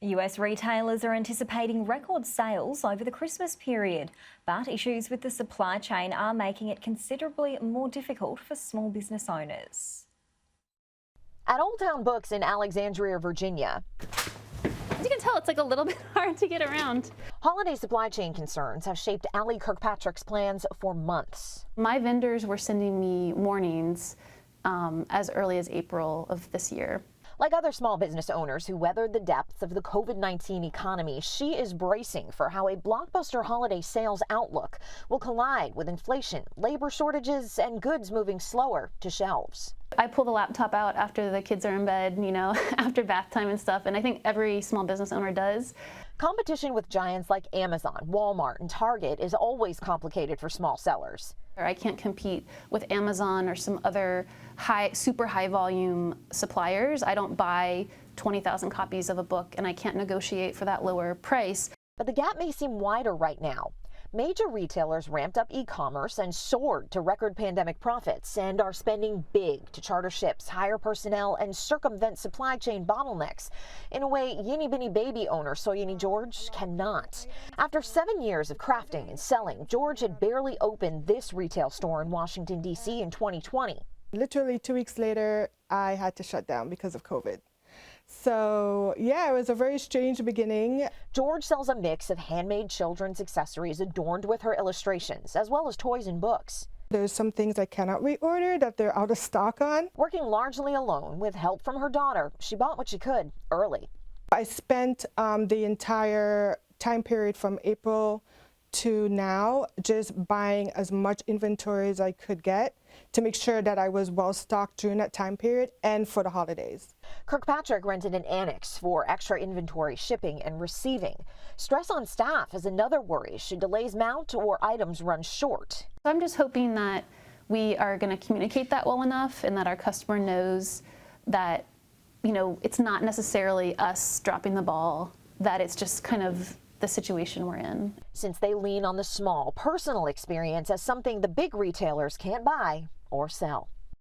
US retailers are anticipating record sales over the Christmas period, but issues with the supply chain are making it considerably more difficult for small business owners. At Old Town Books in Alexandria, Virginia, as you can tell, it's like a little bit hard to get around. Holiday supply chain concerns have shaped Allie Kirkpatrick's plans for months. My vendors were sending me warnings as early as April of this year. Like other small business owners who weathered the depths of the COVID-19 economy, she is bracing for how a blockbuster holiday sales outlook will collide with inflation, labor shortages, and goods moving slower to shelves. I pull the laptop out after the kids are in bed, after bath time and stuff, and I think every small business owner does. Competition with giants like Amazon, Walmart, and Target is always complicated for small sellers. I can't compete with Amazon or some other super high volume suppliers. I don't buy 20,000 copies of a book, and I can't negotiate for that lower price. But the gap may seem wider right now. Major retailers ramped up e-commerce and soared to record pandemic profits and are spending big to charter ships, hire personnel, and circumvent supply chain bottlenecks in a way Yinny Baby owner Soyini George cannot. After 7 years of crafting and selling, George had barely opened this retail store in Washington, D.C. in 2020. Literally 2 weeks later, I had to shut down because of COVID. So yeah, it was a very strange beginning. George sells a mix of handmade children's accessories adorned with her illustrations, as well as toys and books. There's some things I cannot reorder that they're out of stock on. Working largely alone with help from her daughter, she bought what she could early. I spent the entire time period from April to now just buying as much inventory as I could get to make sure that I was well stocked during that time period and for the holidays. Kirkpatrick rented an annex for extra inventory shipping and receiving. Stress on staff is another worry should delays mount or items run short. I'm just hoping that we are going to communicate that well enough and that our customer knows that, it's not necessarily us dropping the ball, that it's just kind of the situation we're in. Since they lean on the small, personal experience as something the big retailers can't buy or sell.